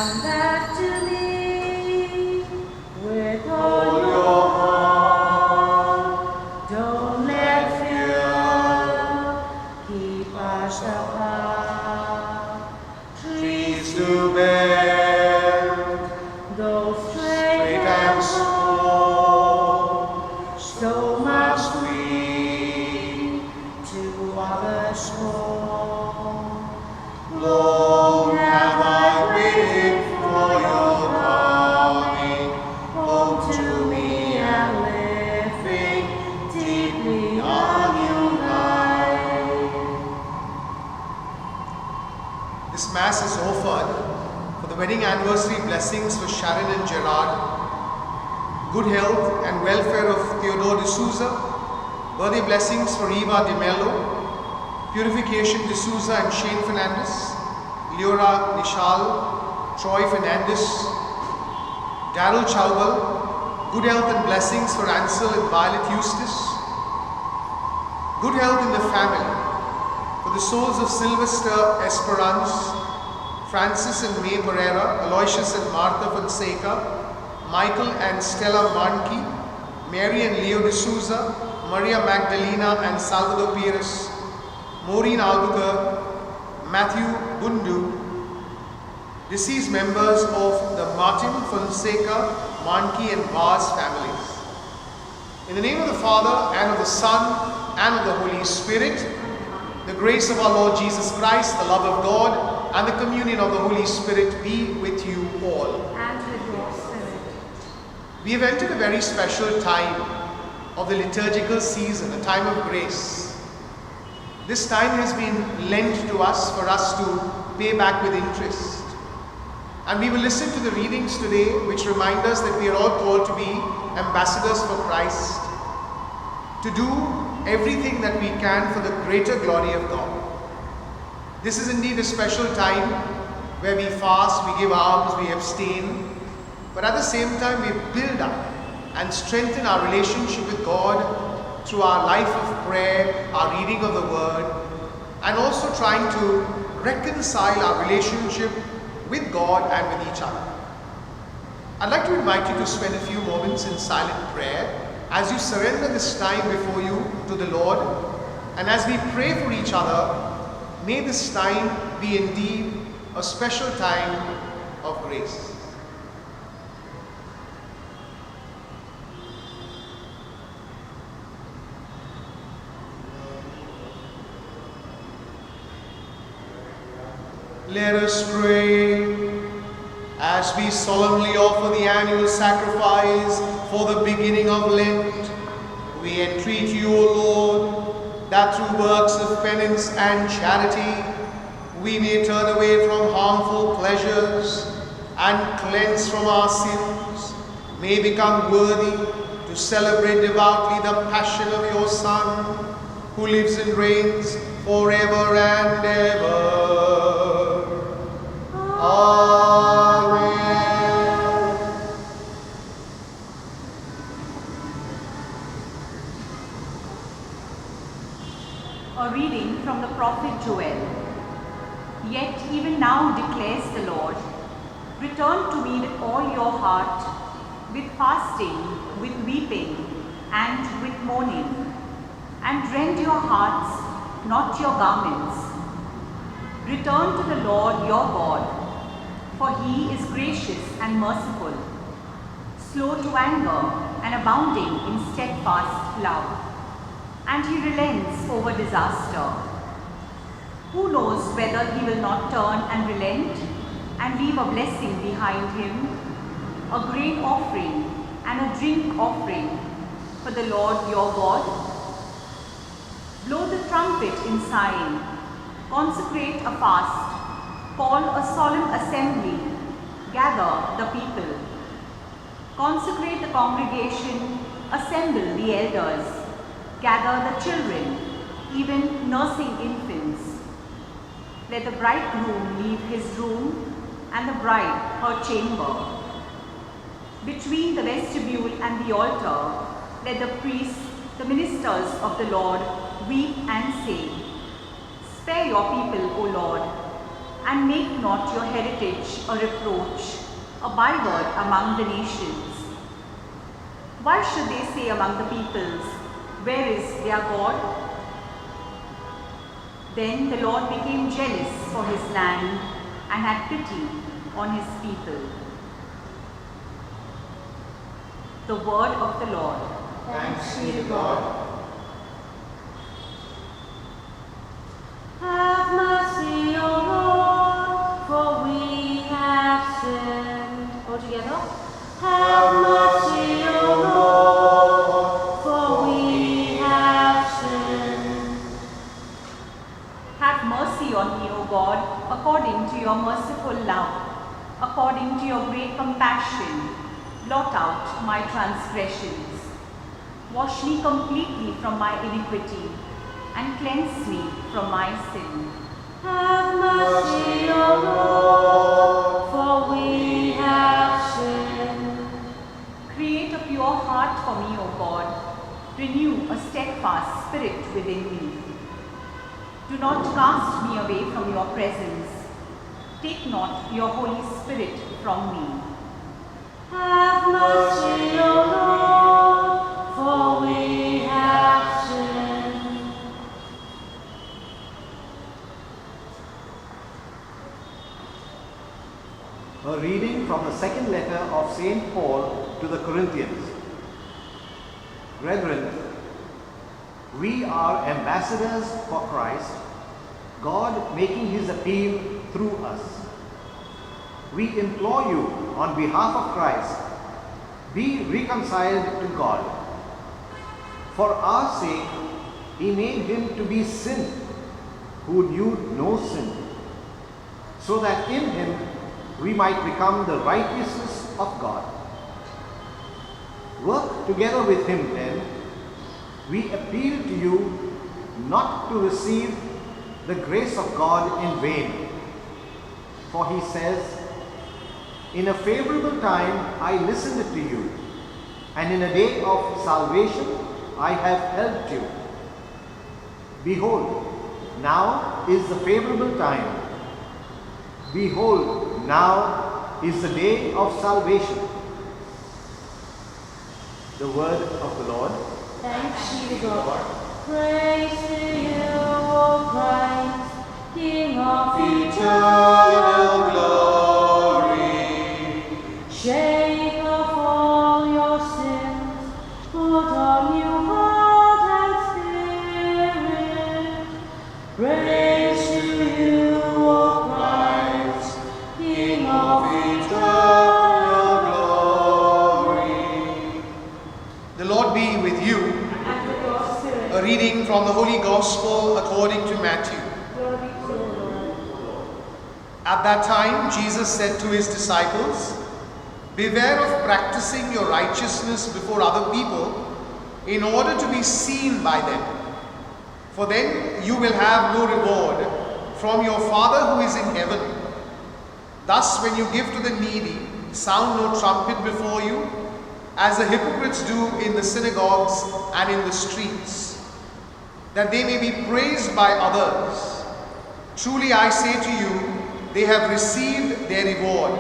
Come back to me with all your heart. Don't let fear keep us apart. Trees to bend, Go straight and slow, so must we to our shore. long have I waited for your coming home to me and living deeply on your life. This Mass is offered for the wedding anniversary blessings for Sharon and Gerard, good health and welfare of Theodore D'Souza, birthday blessings for Eva De Mello, purification D'Souza and Shane Fernandez, Leora Nishal, Troy Fernandez, Daryl Chowbal, good health and blessings for Ansel and Violet Eustace, good health in the family for the souls of Sylvester Esperance, Francis and May Pereira, Aloysius and Martha Fonseca, Michael and Stella Manki, Mary and Leo D'Souza, Maria Magdalena and Salvador Pires, Maureen Albuquerque, Matthew Bundu, deceased members of the Martin Fonseca, Manki and Vaz families. In the name of the Father, and of the Son, and of the Holy Spirit, the grace of our Lord Jesus Christ, the love of God, and the communion of the Holy Spirit be with you all. And with your spirit. We have entered a very special time of the liturgical season, a time of grace. This time has been lent to us for us to pay back with interest. And we will listen to the readings today which remind us that we are all called to be ambassadors for Christ, to do everything that we can for the greater glory of God. This is indeed a special time where we fast, we give alms, we abstain, but at the same time we build up and strengthen our relationship with God through our life of prayer, our reading of the Word, and also trying to reconcile our relationship with God and with each other. I'd like to invite you to spend a few moments in silent prayer as you surrender this time before you to the Lord, and as we pray for each other, may this time be indeed a special time of grace. Let us pray as we solemnly offer the annual sacrifice for the beginning of Lent. We entreat you, O Lord, that through works of penance and charity we may turn away from harmful pleasures and cleanse from our sins, may become worthy to celebrate devoutly the passion of your Son, who lives and reigns forever and ever. Amen. A reading from the prophet Joel. Yet even now declares the Lord, return to me with all your heart, with fasting, with weeping, and with mourning, and rend your hearts, not your garments. Return to the Lord your God, for he is gracious and merciful, slow to anger and abounding in steadfast love, and he relents over disaster. Who knows whether he will not turn and relent and leave a blessing behind him, a grain offering and a drink offering for the Lord your God? Blow the trumpet in Zion, consecrate a fast, call a solemn assembly, gather the people. Consecrate the congregation, assemble the elders, gather the children, even nursing infants. Let the bridegroom leave his room and the bride her chamber. Between the vestibule and the altar, let the priests, the ministers of the Lord, weep and say, spare your people, O Lord, and and make not your heritage a reproach, a byword among the nations. Why should they say among the peoples, where is their God? Then the Lord became jealous for his land and had pity on his people. The word of the Lord. Thanks be to God. Have mercy, O Lord, for we have sinned. All together. Have mercy, O Lord, for we have sinned. Have mercy on me, O God, according to your merciful love, according to your great compassion. Blot out my transgressions. Wash me completely from my iniquity and cleanse me from my sin. Have mercy, O Lord, for we have sinned. Create a pure heart for me, O God. Renew a steadfast spirit within me. Do not cast me away from your presence. Take not your Holy Spirit from me. Have mercy, O Lord, for we have sinned. A reading from the second letter of St. Paul to the Corinthians. Brethren, we are ambassadors for Christ, God making his appeal through us. We implore you on behalf of Christ, be reconciled to God. For our sake, he made him to be sin, who knew no sin, so that in him we might become the righteousness of God. Work together with him then. We appeal to you not to receive the grace of God in vain. For he says, in a favorable time I listened to you, and in a day of salvation I have helped you. Behold, now is the favorable time. Behold, now is the day of salvation. The word of the Lord. Thanks be to God. Praise to you, O Christ, King of eternal glory, Shaper of all your sins, put on you heart and spirit. Praise to you, O Christ, King of eternal glory. The Lord be with you. And with your spirit. A reading from the Holy Gospel according to Matthew. Glory to you, Lord. At that time, Jesus said to his disciples, beware of practicing your righteousness before other people in order to be seen by them. For then you will have no reward from your Father who is in heaven. Thus, when you give to the needy, sound no trumpet before you, as the hypocrites do in the synagogues and in the streets, that they may be praised by others. Truly I say to you, they have received their reward.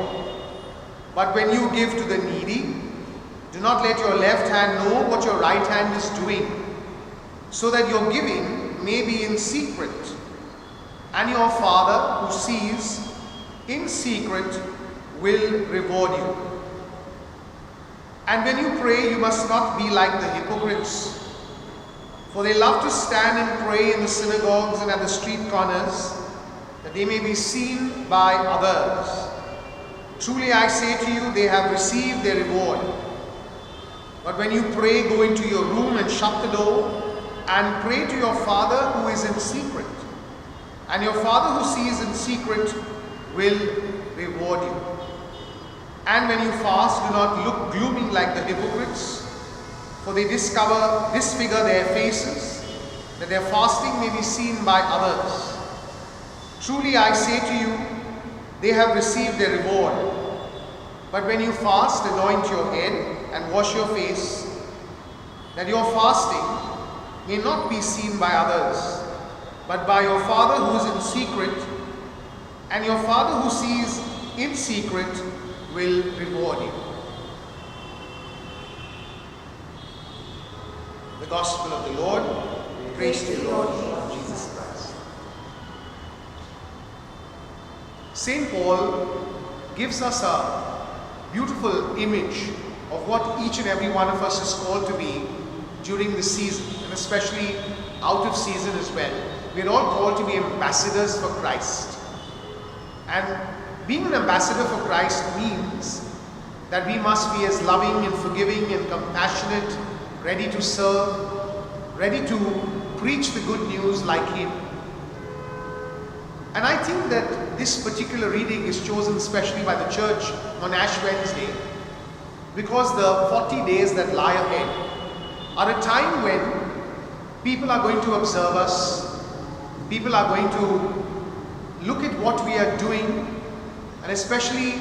But when you give to the needy, do not let your left hand know what your right hand is doing, so that your giving may be in secret. And your Father who sees in secret will reward you. And when you pray, you must not be like the hypocrites, for they love to stand and pray in the synagogues and at the street corners, that they may be seen by others. Truly I say to you, they have received their reward. But when you pray, go into your room and shut the door, and pray to your Father who is in secret. And your Father who sees in secret will reward you. And when you fast, do not look gloomy like the hypocrites, for they disfigure their faces, that their fasting may be seen by others. Truly I say to you, they have received their reward. But when you fast, anoint your head and wash your face, that your fasting may not be seen by others, but by your Father who is in secret, and your Father who sees in secret will reward you. The Gospel of the Lord. Praise to you, Lord Jesus Christ. St. Paul gives us a beautiful image of what each and every one of us is called to be during the season, and especially out of season as well. We are all called to be ambassadors for Christ. And being an ambassador for Christ means that we must be as loving and forgiving and compassionate, ready to serve, ready to preach the good news like Him. And I think that this particular reading is chosen especially by the church on Ash Wednesday because the 40 days that lie ahead are a time when people are going to observe us, people are going to look at what we are doing, and especially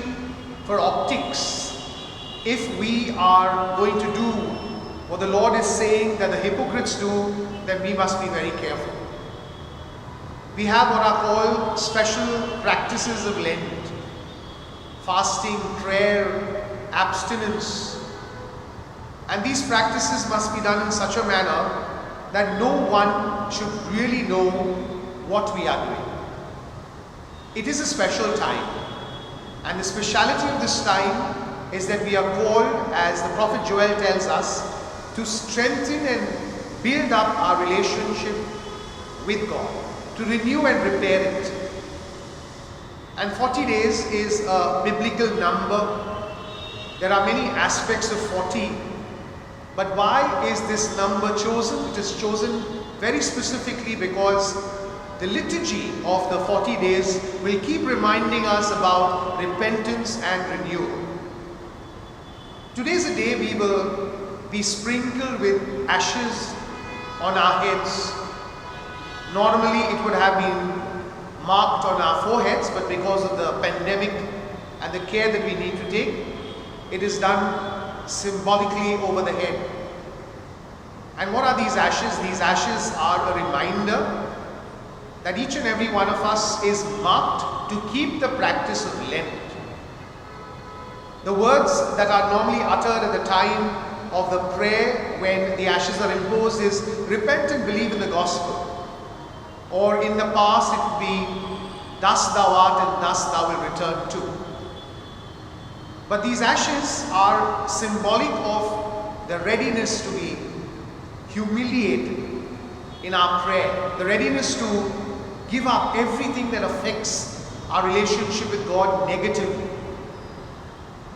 for optics, if we are going to do what the Lord is saying that the hypocrites do, then we must be very careful. We have what are called special practices of Lent: fasting, prayer, abstinence. And these practices must be done in such a manner that no one should really know what we are doing. It is a special time, and the speciality of this time is that we are called, as the prophet Joel tells us, to strengthen and build up our relationship with God, to renew and repair it. And 40 days is a biblical number. There are many aspects of 40. But why is this number chosen? It is chosen very specifically because the liturgy of the 40 days will keep reminding us about repentance and renewal. Today is a day we will be sprinkled with ashes on our heads. Normally it would have been marked on our foreheads, but because of the pandemic and the care that we need to take, it is done symbolically over the head. And what are these ashes? These ashes are a reminder that each and every one of us is marked to keep the practice of Lent. The words that are normally uttered at the time of the prayer when the ashes are imposed is repent and believe in the gospel. Or in the past it would be thus thou art and thus thou wilt return to. But these ashes are symbolic of the readiness to be humiliated in our prayer, the readiness to give up everything that affects our relationship with God negatively.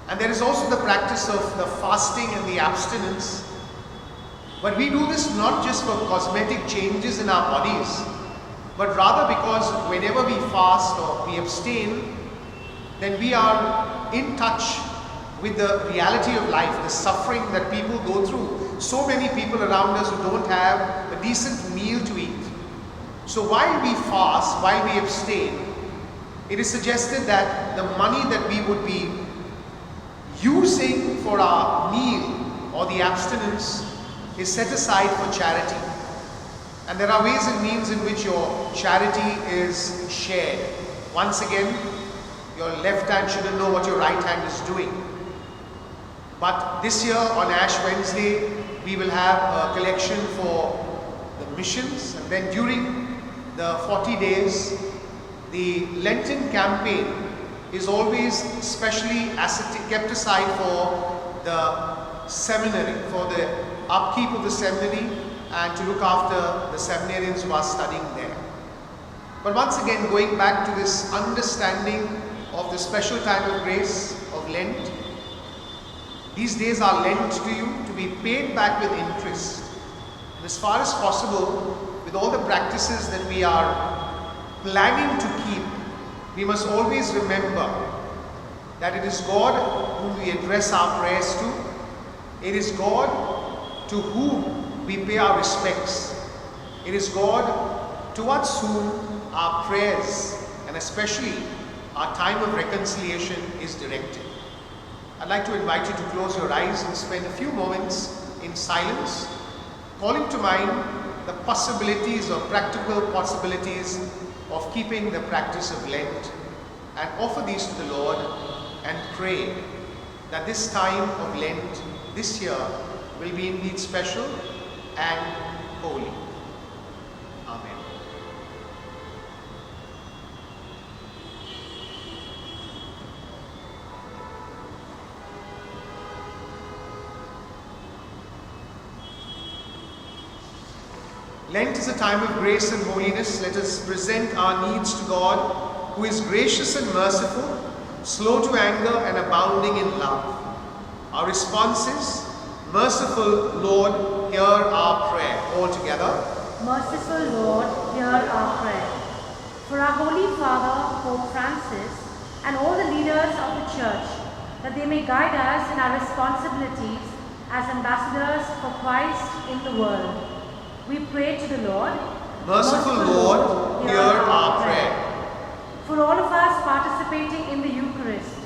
And there is also the practice of the fasting and the abstinence. But we do this not just for cosmetic changes in our bodies, but rather because whenever we fast or we abstain, then we are in touch with the reality of life, the suffering that people go through. So many people around us who don't have a decent meal to eat. So while we fast, while we abstain, it is suggested that the money that we would be using for our meal or the abstinence is set aside for charity. And there are ways and means in which your charity is shared. Once again, your left hand shouldn't know what your right hand is doing. But this year on Ash Wednesday, we will have a collection for the missions, and then during the 40 days, the Lenten campaign is always specially kept aside for the seminary, for the upkeep of the seminary and to look after the seminarians who are studying there. But once again, going back to this understanding of the special time of grace of Lent, these days are lent to you to be paid back with interest. And as far as possible, with all the practices that we are planning to keep, we must always remember that it is God whom we address our prayers to. It is God to whom we pay our respects. It is God towards whom our prayers and especially our time of reconciliation is directed. I'd like to invite you to close your eyes and spend a few moments in silence, calling to mind the possibilities or practical possibilities of keeping the practice of Lent and offer these to the Lord and pray that this time of Lent this year will be indeed special and holy. Amen. Lent is a time of grace and holiness. Let us present our needs to God, who is gracious and merciful, slow to anger and abounding in love. Our response is, Merciful Lord, hear our prayer. All together. Merciful Lord, hear our prayer. For our Holy Father, Pope Francis, and all the leaders of the Church, that they may guide us in our responsibilities as ambassadors for Christ in the world. We pray to the Lord. Merciful Lord, hear our prayer. For all of us participating in the Eucharist,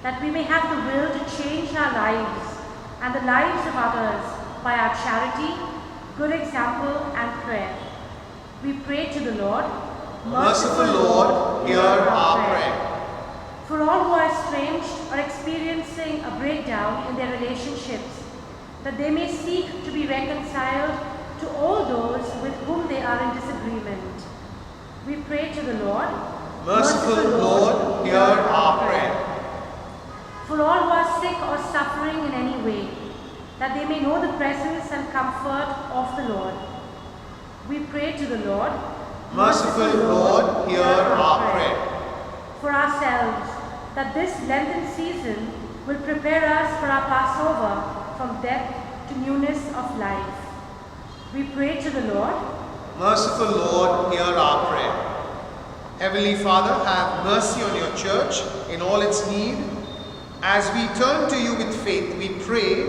that we may have the will to change our lives and the lives of others by our charity, good example and prayer. We pray to the Lord. Merciful Lord, hear our prayer. For all who are estranged or experiencing a breakdown in their relationships, that they may seek to be reconciled to all those with whom they are in disagreement. We pray to the Lord. Merciful Lord, hear our prayer. For all who are sick or suffering in any way, that they may know the presence and comfort of the Lord. We pray to the Lord. Merciful Lord, hear our prayer. For ourselves, that this Lenten season will prepare us for our Passover from death to newness of life. We pray to the Lord. Merciful Lord, hear our prayer. Heavenly Father, have mercy on your church in all its need. As we turn to you with faith, we pray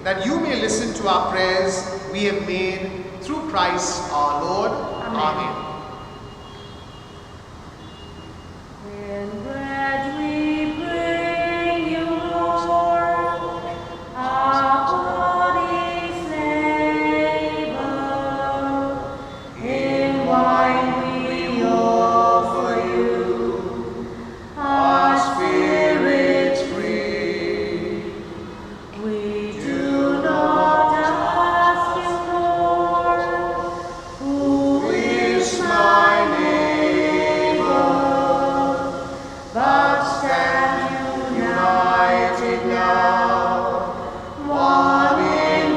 that you may listen to our prayers we have made through Christ our Lord. Amen. In bread we bring you, Lord, our bodies labor. In wine we offer you our spirits free. We do not ask you, Lord, who is my neighbor, but stand united now, one in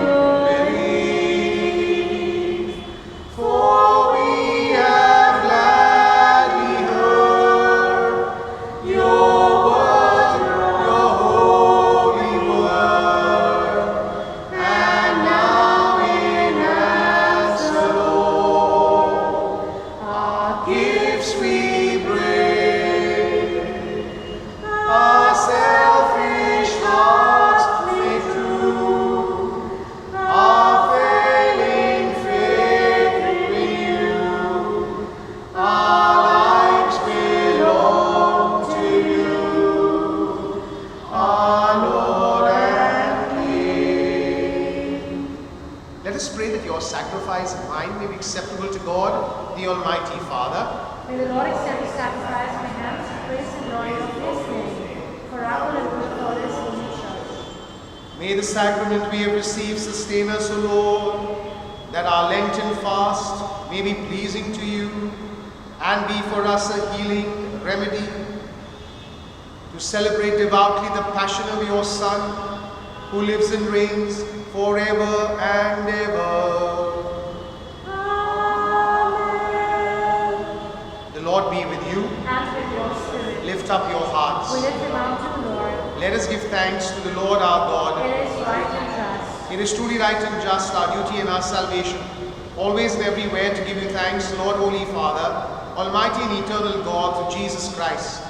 belief. For we have gladly heard your word, your holy word, and now in answer, Lord, our gifts we bring. Our selfish hearts make true, our failing faith in you. Our lives belong to you, our Lord and King. Let us pray that your sacrifice and mine may be acceptable to God, the Almighty Father. May the Lord accept the sacrifice of my hands to praise and glory of his name, for our good and good for this holy church. May the sacrament we have received sustain us, O Lord, that our Lenten fast may be pleasing to you and be for us a healing remedy, to celebrate devoutly the passion of your Son, who lives and reigns forever and ever. Amen. The Lord be with you. And with your spirit. Lift up your hearts. We lift them up to the Lord. Let us give thanks to the Lord our God. It is right and just. It is truly right and just, our duty and our salvation, always and everywhere to give you thanks, Lord, Holy Father, Almighty and eternal God, through Jesus Christ.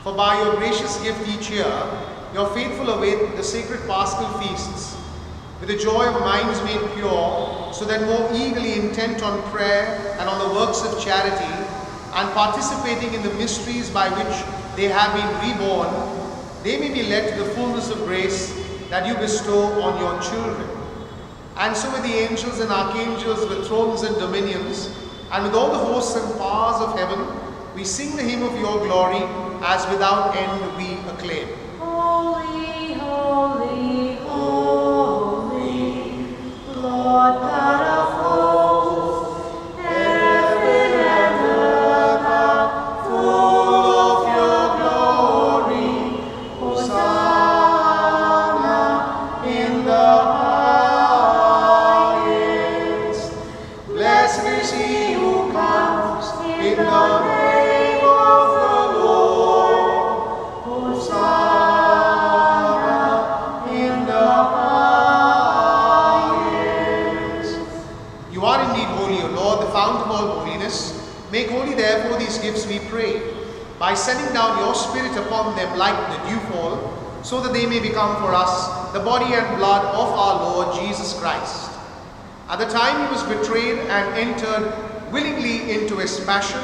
For by your gracious gift each year, your faithful await the sacred Paschal feasts, with the joy of minds made pure, so that more eagerly intent on prayer and on the works of charity, and participating in the mysteries by which they have been reborn, they may be led to the fullness of grace that you bestow on your children. And so with the angels and archangels, with thrones and dominions, and with all the hosts and powers of heaven, we sing the hymn of your glory, as without end we acclaim. Holy, holy, holy, Lord God of hosts, heaven and earth are full of your glory. Hosanna in the highest. Blessed is he who comes in the name of the Lord. Hosanna in the highest. You are indeed holy, O Lord, the fount of all holiness. Make holy therefore these gifts, we pray, by sending down your Spirit upon them like the dewfall, so that they may become for us the body and blood of our Lord Jesus Christ. At the time he was betrayed and entered willingly into his passion,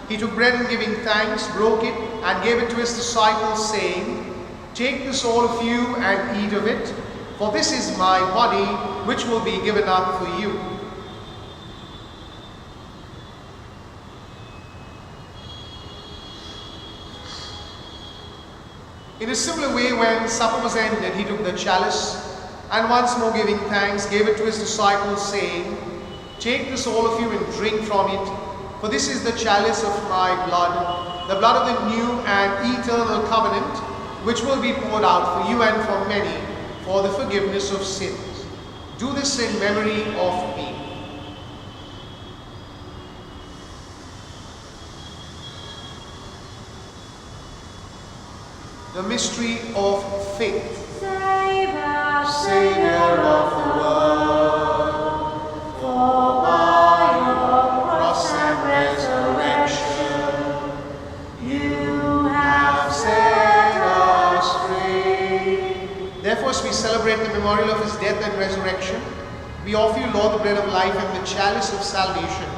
he took bread and giving thanks, broke it and gave it to his disciples, saying, "Take this all of you and eat of it, for this is my body which will be given up for you." In a similar way, when supper was ended, he took the chalice and once more giving thanks, gave it to his disciples, saying, "Take this all of you and drink from it, for this is the chalice of my blood, the blood of the new and eternal covenant, which will be poured out for you and for many for the forgiveness of sins. Do this in memory of me." The mystery of faith. Save us, Savior of the world, for by your cross and resurrection, you have set us free. Therefore, as we celebrate the memorial of his death and resurrection, we offer you, Lord, the bread of life and the chalice of salvation,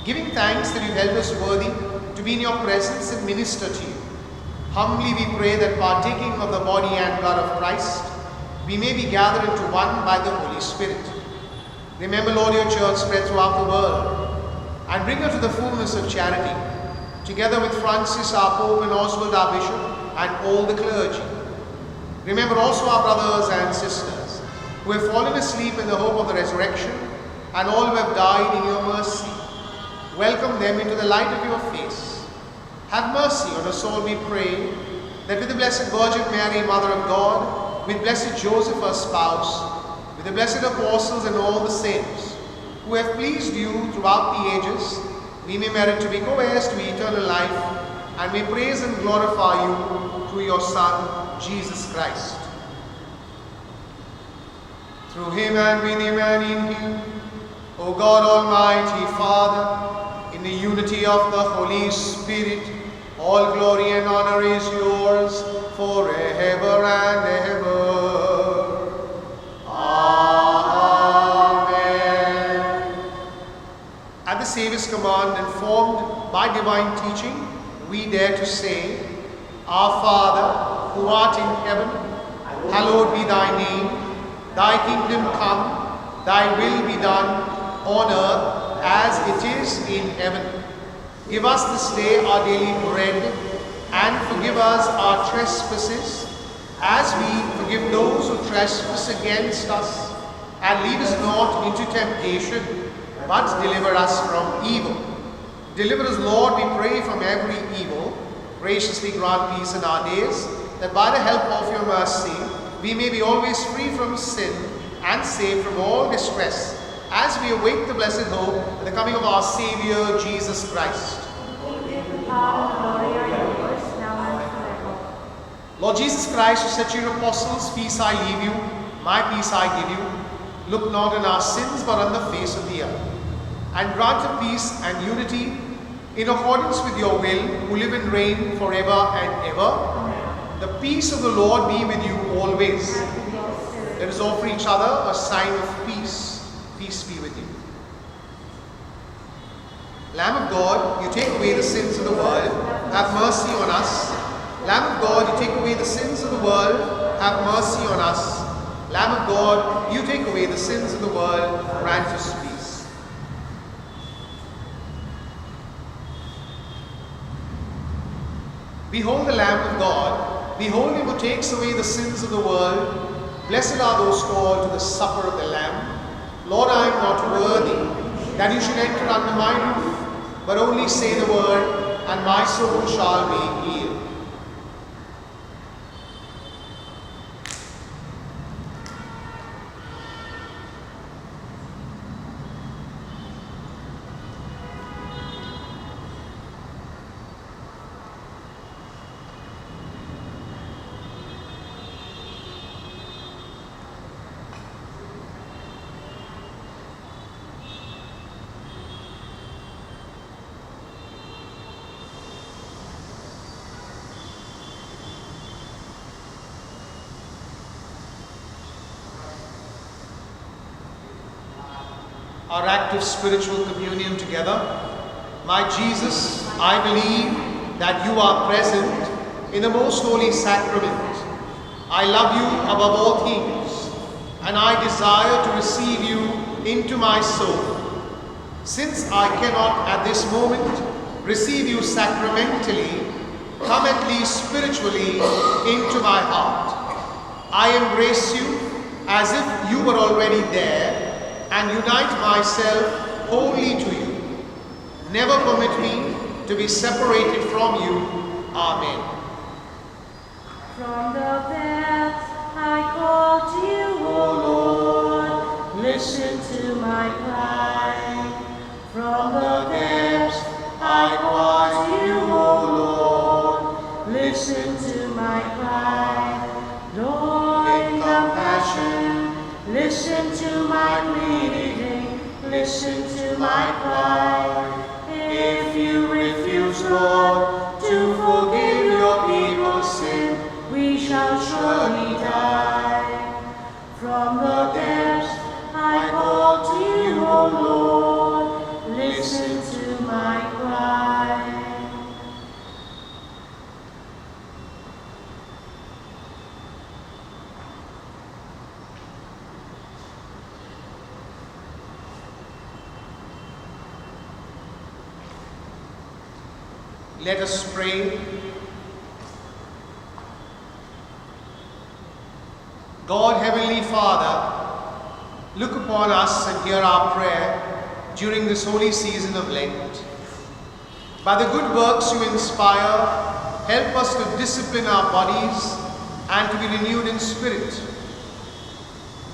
giving thanks that you held us worthy to be in your presence and minister to you. Humbly we pray that, partaking of the body and blood of Christ, we may be gathered into one by the Holy Spirit. Remember, Lord, your church spread throughout the world, and bring her to the fullness of charity, together with Francis, our Pope, and Oswald, our Bishop, and all the clergy. Remember also our brothers and sisters who have fallen asleep in the hope of the resurrection, and all who have died in your mercy. Welcome them into the light of your face. Have mercy on us all, we pray, that with the Blessed Virgin Mary, Mother of God, with Blessed Joseph, her spouse, with the blessed apostles and all the saints who have pleased you throughout the ages, we may merit to be co-heirs to eternal life, and may praise and glorify you through your Son, Jesus Christ. Through him and with him and in him, O God, Almighty Father, in the unity of the Holy Spirit, all glory and honor is yours forever and ever. Amen. At the Saviour's command, informed by divine teaching, we dare to say, Our Father, who art in heaven, hallowed be thy name. Thy kingdom come, thy will be done on earth as it is in heaven. Give us this day our daily bread, and forgive us our trespasses, as we forgive those who trespass against us. And lead us not into temptation, but deliver us from evil. Deliver us, Lord, we pray, from every evil. Graciously grant peace in our days, that by the help of your mercy, we may be always free from sin and safe from all distress, as we await the blessed hope of the coming of our Saviour, Jesus Christ. Lord Jesus Christ, who said to your apostles, "Peace I leave you, my peace I give you," look not on our sins, but on the face of the earth, and grant a peace and unity in accordance with your will, who live and reign forever and ever. The peace of the Lord be with you always. Let us offer each other a sign of peace. Peace be with you. Lamb of God, you take away the sins of the world, have mercy on us. Lamb of God, you take away the sins of the world, have mercy on us. Lamb of God, you take away the sins of the world, grant us peace. Behold the Lamb of God. Behold him who takes away the sins of the world. Blessed are those called to the supper of the Lamb. Lord, I am not worthy that you should enter under my roof, but only say the word, and my soul shall be healed. Our act of spiritual communion together. My Jesus, I believe that you are present in the most holy sacrament. I love you above all things, and I desire to receive you into my soul. Since I cannot at this moment receive you sacramentally, come at least spiritually into my heart. I embrace you as if you were already there, and unite myself wholly to you. Never permit me to be separated from you. Amen. From the depths I call to you, O Lord, listen to my cry. From the depths I call to you, O Lord, listen to my cry. Lord, in compassion, listen to my pleading, listen to my cry. If you refuse, Lord, to forgive your people's sin, we shall surely die. From the depths I call to you, O Lord, listen to my cry. Let us pray. God, Heavenly Father, look upon us and hear our prayer during this holy season of Lent. By the good works you inspire, help us to discipline our bodies and to be renewed in spirit.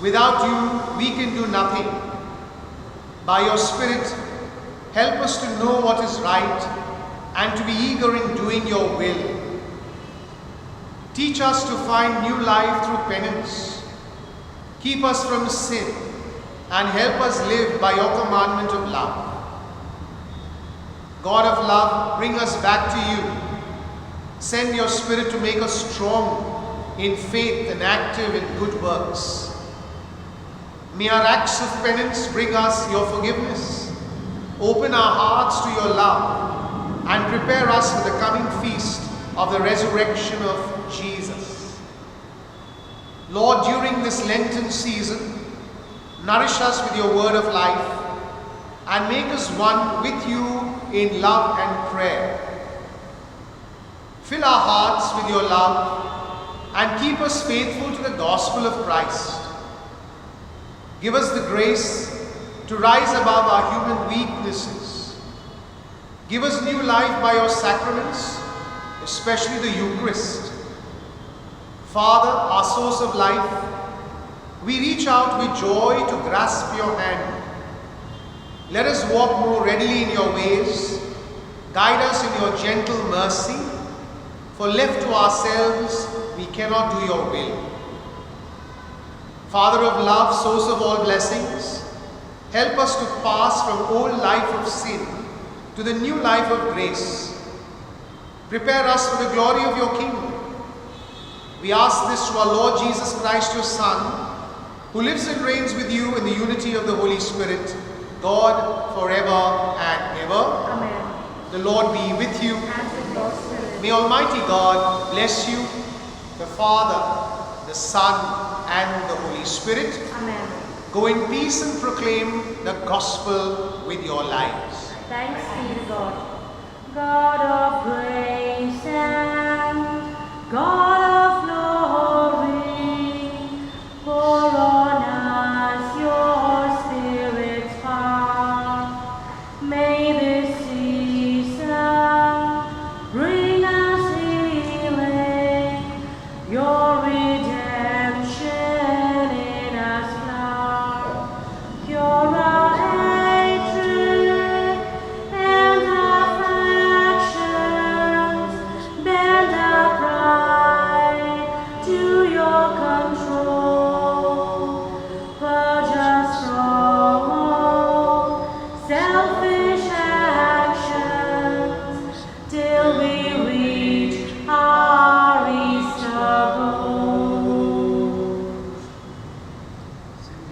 Without you, we can do nothing. By your Spirit, help us to know what is right and to be eager in doing your will. Teach us to find new life through penance. Keep us from sin and help us live by your commandment of love. God of love, bring us back to you. Send your Spirit to make us strong in faith and active in good works. May our acts of penance bring us your forgiveness. Open our hearts to your love and prepare us for the coming feast of the resurrection of Jesus. Lord, during this Lenten season, nourish us with your word of life and make us one with you in love and prayer. Fill our hearts with your love and keep us faithful to the gospel of Christ. Give us the grace to rise above our human weaknesses. Give us new life by your sacraments, especially the Eucharist. Father, our source of life, we reach out with joy to grasp your hand. Let us walk more readily in your ways. Guide us in your gentle mercy, for left to ourselves, we cannot do your will. Father of love, source of all blessings, help us to pass from old life of sin to the new life of grace. Prepare us for the glory of your kingdom. We ask this through our Lord Jesus Christ, your Son, who lives and reigns with you in the unity of the Holy Spirit, God, forever and ever. Amen. The Lord be with you. And with your spirit. May Almighty God bless you, the Father, the Son, and the Holy Spirit. Amen. Go in peace and proclaim the gospel with your lives. Thanks be to God. God of grace and